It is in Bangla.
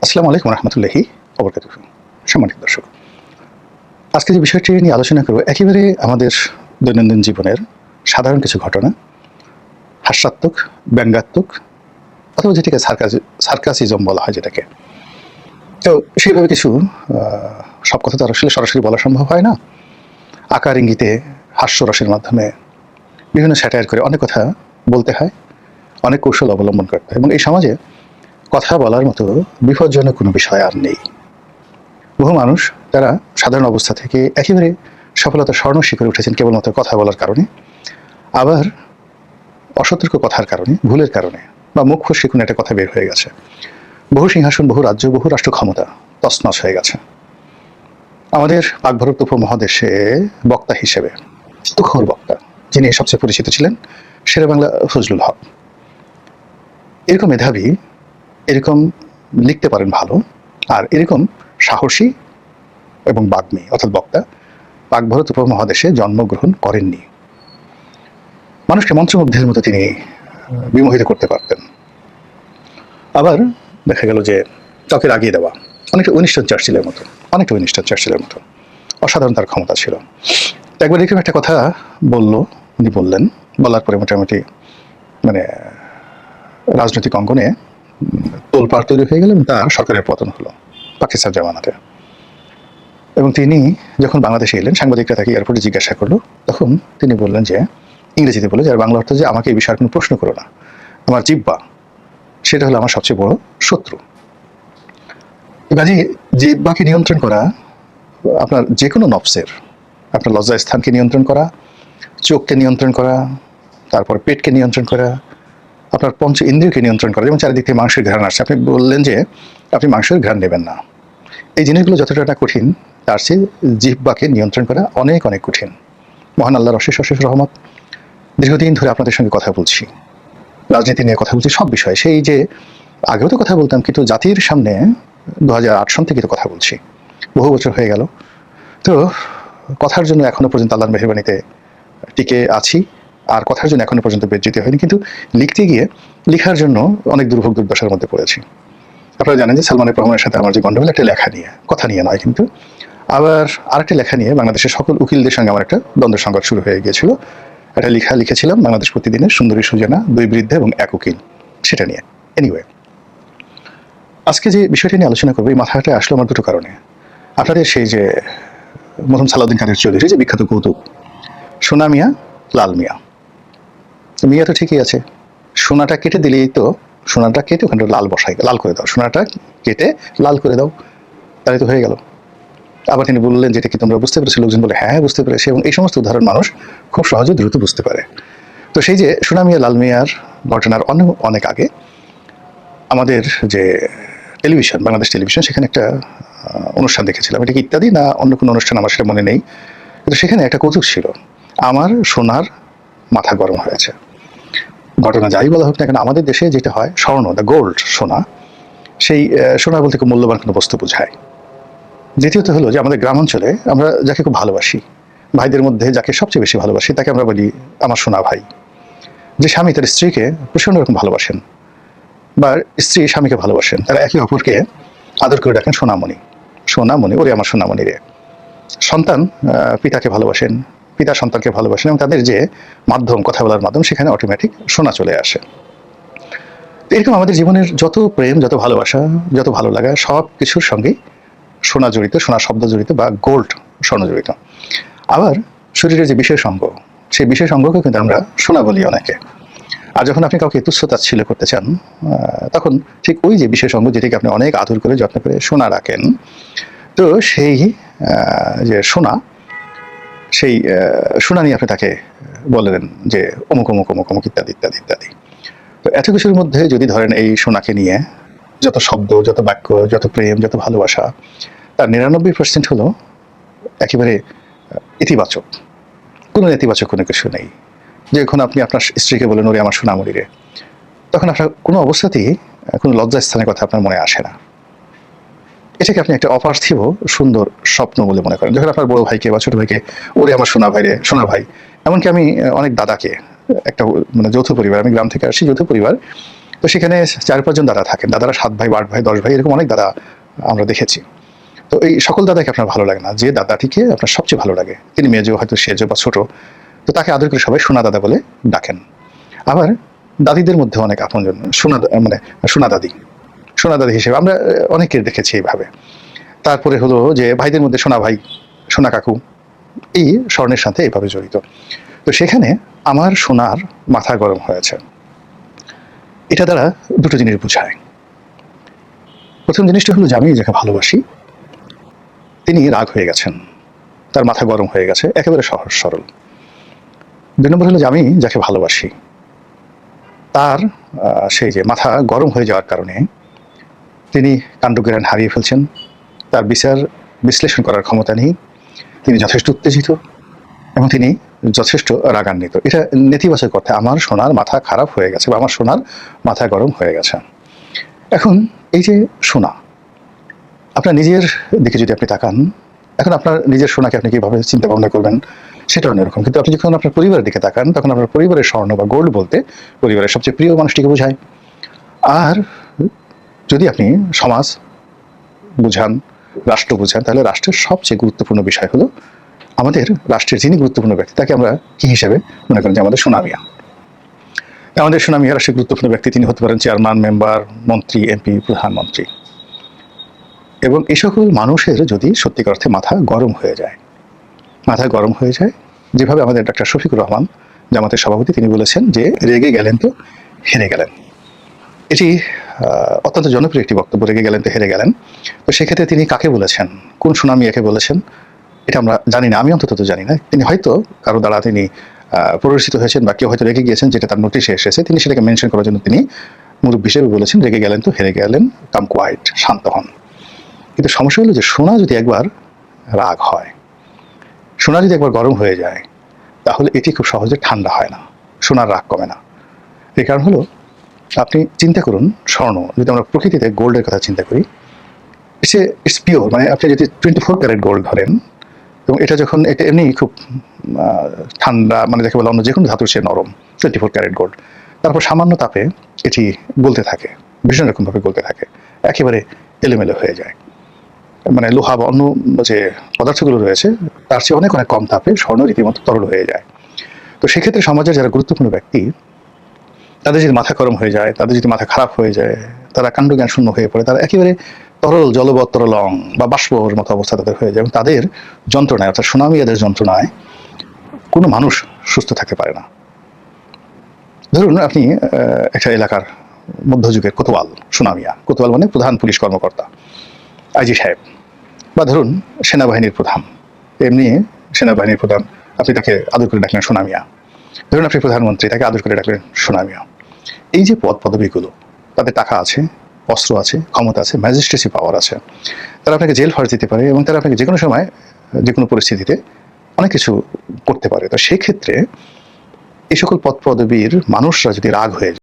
আসসালামু আলাইকুম রহমতুল্লাহি ওবরকাতুহু। সম্মানিত দর্শক, আজকে যে বিষয়টি নিয়ে আলোচনা করব একেবারে আমাদের দৈনন্দিন জীবনের সাধারণ কিছু ঘটনা, হাস্যাত্মক, ব্যঙ্গাত্মক অথবা যেটাকে সার্কাসিজম বলা হয় যেটাকে। তো সেইভাবে কিছু সব কথা তো আসলে সরাসরি বলা সম্ভব হয় না। আকার ইঙ্গিতে হাস্যরসের মাধ্যমে বিভিন্ন স্যাটায়ার করে অনেক কথা বলতে হয়, অনেক কৌশল অবলম্বন করতে হয়, এবং এই সমাজে কথা বলার মতো বিপজ্জনক কোনো বিষয় আর নেই। বহু মানুষ যারা সাধারণ অবস্থা থেকে একেবারে সফলতার স্বর্ণ শিখরে উঠেছেন কেবলমাত্র কথা বলার কারণে, আবার অসতর্ক কথার কারণে, ভুলের কারণে, বা মুখ ফসকে কোনো একটা কথা বের হয়ে গেছে। বহু সিংহাসন, বহু রাজ্য, বহু রাষ্ট্র ক্ষমতা তছনছ হয়ে গেছে। আমাদের পাক ভারত উপমহাদেশে বক্তা হিসেবে তুখোর বক্তা যিনি সবচেয়ে পরিচিত ছিলেন, শেরে বাংলা ফজলুল হক। এরকম মেধাবী, এরকম লিখতে পারেন ভালো, আর এরকম সাহসী এবং বাগ্মী অর্থাৎ বক্তা পাক ভারত উপমহাদেশে জন্মগ্রহণ করেননি। মানুষকে মন্ত্রমুগ্ধের মতো তিনি বিমোহিত করতে পারতেন। আবার দেখা গেল যে চকের আগিয়ে দেওয়া, অনেকটা উইনস্টন চার্চিলের মতো, অসাধারণ তার ক্ষমতা ছিল। একবার এরকম একটা কথা উনি বললেন, বলার পরে মোটামুটি মানে রাজনৈতিক অঙ্গনে তোলপাড় তৈরি হয়ে গেল এবং তার সরকারের পতন হলো পাকিস্তান জামানাতে। এবং তিনি যখন বাংলাদেশে এলেন, সাংবাদিকরা তাকে এয়ারপোর্টে জিজ্ঞাসা করলো, তখন তিনি বললেন যে, ইংরেজিতে বলে, যার বাংলা অর্থ যে আমাকে এই বিষয়ে কোনো প্রশ্ন করো না, আমার জিহ্বা সেটা হলো আমার সবচেয়ে বড় শত্রু। কাজে জিহ্বাকে নিয়ন্ত্রণ করা, আপনার যে কোনো নফসের, আপনার লজ্জাস্থানকে নিয়ন্ত্রণ করা, চোখকে নিয়ন্ত্রণ করা, তারপর পেটকে নিয়ন্ত্রণ করা, আপনার পঞ্চ ইন্দ্রিয়কে নিয়ন্ত্রণ করা। যেমন চারিদিক থেকে মাংসের ঘ্রাণ আসছে, আপনি বললেন যে আপনি মাংসের ঘ্রাণ নেবেন না। এই জিনিসগুলো যতটা না কঠিন, তার চেয়ে জিহ্বাকে নিয়ন্ত্রণ করা অনেক অনেক কঠিন। মহান আল্লাহর অশেষ অশেষ রহমত, দীর্ঘদিন ধরে আপনাদের সঙ্গে কথা বলছি, রাজনীতি নিয়ে কথা বলছি, সব বিষয়ে। সেই যে আগেও তো কথা বলতাম, কিন্তু জাতির সামনে 2008 সন থেকে তো কথা বলছি, বহু বছর হয়ে গেল। তো কথার জন্য এখনো পর্যন্ত আল্লাহর মেহেরবানিতে টিকে আছি, আর কথার জন্য এখনো পর্যন্ত বেজ্জিত হয়নি। কিন্তু লিখতে গিয়ে লেখার জন্য অনেক দুর্ভোগ দুর্দশার মধ্যে পড়েছি। আপনারা জানেন যে সালমান রহমানের সাথে আমার যে গন্ডগোল, একটা লেখা নিয়ে, কথা নিয়ে নয়, কিন্তু আবার আরেকটা লেখা নিয়ে বাংলাদেশের সকল উকিলদের সঙ্গে আমার একটা দ্বন্দ্ব সংঘাত শুরু হয়ে গিয়েছিল। একটা লেখা লিখেছিলাম, বাংলাদেশ প্রতিদিনের সুন্দরী সুজানা, 2 বৃদ্ধ এবং 1 উকিল, সেটা নিয়ে। এনিওয়ে, আজকে যে বিষয়টি নিয়ে আলোচনা করবো, এই মাথাটা আসলো আমার দুটো কারণে। আপনাদের সেই যে মরহুম সালাউদ্দিন কাদের চৌধুরী, যে বিখ্যাত কৌতুক সোনা মিয়া লাল মিয়া, মিয়া তো ঠিকই আছে, সোনাটা কেটে দিলেই তো, সোনাটা কেটে ওখানে লাল বসাই, লাল করে দাও, সোনাটা কেটে লাল করে দাও, তাহলে তো হয়ে গেল। আবার তিনি বললেন, যেটা কি তোমরা বুঝতে পেরেছো? লোকজন বলে হ্যাঁ বুঝতে পেরেছি, এবং এই সমস্ত উদাহরণ মানুষ খুব সহজে দ্রুত বুঝতে পারে। তো সেই যে সোনা মিয়া লাল মিয়ার ঘটনার অনেক আগে আমাদের যে টেলিভিশন, বাংলাদেশ টেলিভিশন, সেখানে একটা অনুষ্ঠান দেখেছিলাম। এটা কি ইত্যাদি না অন্য কোনো অনুষ্ঠান, আমার সেটা মনে নেই, কিন্তু সেখানে একটা কৌতুক ছিল, আমার সোনার মাথা গরম হয়েছে। ঘটনা যাই বলা হোক না কেন, আমাদের দেশে যেটা হয়, স্বর্ণ, দ্য গোল্ড, সোনা, সেই সোনা বলতে খুব মূল্যবান কোনো বস্তু বোঝায়। দ্বিতীয়ত হলো যে আমাদের গ্রাম অঞ্চলে আমরা যাকে খুব ভালোবাসি, ভাইদের মধ্যে যাকে সবচেয়ে বেশি ভালোবাসি, তাকে আমরা বলি আমার সোনা ভাই। যে স্বামী তার স্ত্রীকে প্রচণ্ড রকম ভালোবাসেন, বা স্ত্রী স্বামীকে ভালোবাসেন, তারা একে অপরকে আদর করে ডাকেন সোনামণি, সোনামণি, ওরে আমার সোনামণি রে। সন্তান পিতাকে ভালোবাসেন, পিতা সন্তানকে ভালোবাসেন, এবং তাদের যে মাধ্যম, কথা বলার মাধ্যম, সেখানে অটোমেটিক সোনা চলে আসে। এরকম আমাদের জীবনের যত প্রেম, যত ভালোবাসা, যত ভালো লাগা, সব কিছুর সঙ্গেই সোনা জড়িত, সোনা শব্দ জড়িত, বা গোল্ড, স্বর্ণ জড়িত। আবার শরীরের যে বিশেষ অঙ্গ, সেই বিশেষ অঙ্গকে কিন্তু আমরা সোনা বলি অনেকে। আর যখন আপনি কাউকে তুচ্ছ-তাচ্ছিল্য করতে চান, তখন ঠিক ওই যে বিশেষ অঙ্গ, যেটিকে আপনি অনেক আদর করে যত্ন করে সোনা রাখেন, তো সেই যে সোনা, সেই সোনা নিয়ে আপনি তাকে বললেন যে অমুক অমুক অমুক অমুক ইত্যাদি ইত্যাদি ইত্যাদি। তো এত কিছুর মধ্যে যদি ধরেন এই সোনাকে নিয়ে যত শব্দ, যত বাক্য, যত প্রেম, যত ভালোবাসা, তার 99% হলো একেবারে ইতিবাচক। কোনো নেতিবাচক কোনো কিছু নেই। যখন আপনি আপনার স্ত্রীকে বলেন ওরে আমার সোনামণি রে, তখন আপনার কোনো অবস্থাতেই কোনো লজ্জাস্থানের কথা আপনার মনে আসে না। এটাকে আপনি একটা অপার্থিব সুন্দর স্বপ্ন বলে মনে করেন। যখন আপনার বড় ভাইকে বা ছোট ভাইকে ওরে আমার সোনা ভাই রে, সোনা ভাই, এমনকি আমি অনেক দাদাকে, একটা মানে যৌথ পরিবার, আমি গ্রাম থেকে আসছি, যৌথ পরিবার, তো সেখানে 4-5 জন দাদা থাকেন, দাদারা 7 ভাই 8 ভাই 10 ভাই এরকম অনেক দাদা আমরা দেখেছি। তো এই সকল দাদাকে আপনার ভালো লাগে না, যে দাদাটিকে আপনার সবচেয়ে ভালো লাগে তিনি মেজো, হয়তো সেজো বা ছোট, তো তাকে আদর করে সবাই সোনা দাদা বলে ডাকেন। আবার দাদিদের মধ্যে অনেক আপনজন মানে সোনা দাদি, সোনা দাদি হিসেবে আমরা অনেকের দেখেছি এইভাবে। তারপরে হলো যে ভাইদের মধ্যে সোনা ভাই, সোনা কাকু, এই স্বর্ণের সাথে এইভাবে জড়িত। তো সেখানে আমার সোনার মাথা গরম হয়েছে, এটা দ্বারা দুটো জিনিস বোঝায়। প্রথম জিনিসটা হলো যে আমি যাকে ভালোবাসি তিনি রাগ হয়ে গেছেন, তার মাথা গরম হয়ে গেছে, একেবারে সহজ সরল। 2 নম্বর হলো যে আমি যাকে ভালোবাসি তার সেই যে মাথা গরম হয়ে যাওয়ার কারণে তিনি কাণ্ডজ্ঞান হারিয়ে ফেলছেন, তার বিচার বিশ্লেষণ করার ক্ষমতা নেই, তিনি যথেষ্ট উত্তেজিত এবং তিনি যথেষ্ট রাগান্বিত। এটা নেতিবাচক অর্থে আমার সোনার মাথা খারাপ হয়ে গেছে বা আমার সোনার মাথা গরম হয়ে গেছে। এখন এই যে সোনা, আপনার নিজের দিকে যদি আপনি তাকান, এখন আপনার নিজের সোনাকে আপনি কীভাবে চিন্তা ভাবনা করবেন সেটা অন্যরকম, কিন্তু আপনি যখন আপনার পরিবারের দিকে তাকান তখন আপনার পরিবারের স্বর্ণ বা গোল্ড বলতে পরিবারের সবচেয়ে প্রিয় মানুষটিকে বোঝায়। আর যদি আপনি সমাজ বুঝান, রাষ্ট্র বুঝান, তাহলে রাষ্ট্রের সবচেয়ে গুরুত্বপূর্ণ বিষয় হলো আমাদের রাষ্ট্রের যিনি গুরুত্বপূর্ণ ব্যক্তি তাকে আমরা কি হিসেবে মনে করেন যে আমাদের সোনা মিয়া। আমাদের সোনা মিয়া রাষ্ট্রের গুরুত্বপূর্ণ ব্যক্তি, তিনি হতে পারেন চেয়ারম্যান, মেম্বার, মন্ত্রী, এমপি, প্রধানমন্ত্রী। এবং এই সকল মানুষের যদি সত্যিকার অর্থে মাথা গরম হয়ে যায়, মাথা গরম হয়ে যায়, যেভাবে আমাদের ডাক্তার শফিকুর রহমান জামাতের সভাপতি তিনি বলেছেন যে রেগে গেলেন তো হেরে গেলেন। এটি অত্যন্ত জনপ্রিয় একটি বক্তব্য, রেগে গেলেন তো হেরে গেলেন। তো সেক্ষেত্রে তিনি কাকে বলেছেন, কোন সুনামিয়াকে বলেছেন এটা আমরা জানি না, আমি অন্তত জানি না। তিনি হয়তো কারো দ্বারা তিনি প্ররোচিত হয়েছেন বা কেউ হয়তো রেগে গিয়েছেন, যেটা তার নোটিশে এসেছে, তিনি সেটাকে মেনশন করার জন্য তিনি মুরব্বী হিসেবে বলেছেন রেগে গেলেন তো হেরে গেলেন, কাম কোয়াইট, শান্ত হন। কিন্তু সমস্যা হলো যে সোনা যদি একবার রাগ হয়, সোনা যদি একবার গরম হয়ে যায়, তাহলে এটি খুব সহজে ঠান্ডা হয় না, সোনার রাগ কমে না। এই কারণ হলো আপনি চিন্তা করুন, স্বর্ণ যদি আমরা প্রকৃতিতে গোল্ডের কথা চিন্তা করি, ইটস পিওর, মানে আপনি যদি 24 ক্যারেট গোল্ড ধরেন এবং এটা যখন এটা এমনি খুব ঠান্ডা, মানে যাকে বলে অন্য যে কোনো ধাতুর সে নরম, 24 ক্যারেট গোল্ড, তারপর সামান্য তাপে এটি গলতে থাকে, ভীষণ রকমভাবে গলতে থাকে, একেবারে এলোমেলো হয়ে যায়। মানে লোহা বা অন্য যে পদার্থগুলো রয়েছে তার চেয়ে অনেক অনেক কম তাপে স্বর্ণ রীতিমতো তরল হয়ে যায়। তো সেক্ষেত্রে সমাজের যারা গুরুত্বপূর্ণ ব্যক্তি তাদের যদি মাথা গরম হয়ে যায়, তাদের যদি মাথা খারাপ হয়ে যায়, তারা কাণ্ডজ্ঞান শূন্য হয়ে পড়ে, তারা একেবারে তরল জলবৎ তরলং বা বাষ্পর মতো অবস্থা তাদের হয়ে যায় এবং তাদের যন্ত্রণায় অর্থাৎ সুনামিয়াদের যন্ত্রণায় কোনো মানুষ সুস্থ থাকতে পারে না। ধরুন আপনি একটা এলাকার মধ্যযুগের কোতোয়াল, সুনামিয়া, কোতোয়াল মানে প্রধান পুলিশ কর্মকর্তা, আইজি সাহেব, বা ধরুন সেনাবাহিনীর প্রধান, এমনি সেনাবাহিনীর প্রধান, আপনি তাকে আদর করে ডাকলেন সোনামিয়া। ধরুন আপনি প্রধানমন্ত্রী, তাকে আদর করে ডাকলেন সোনামিয়া। এই যে পদ পদবীগুলো, তাদের টাকা আছে, অস্ত্র আছে, ক্ষমতা আছে, ম্যাজিস্ট্রেসি পাওয়ার আছে, তারা আপনাকে জেল ফাঁস দিতে পারে এবং তারা আপনাকে যে কোনো সময় যে কোনো পরিস্থিতিতে অনেক কিছু করতে পারে। তো সেক্ষেত্রে এই সকল পদ পদবীর মানুষরা যদি রাগ হয়ে যায়,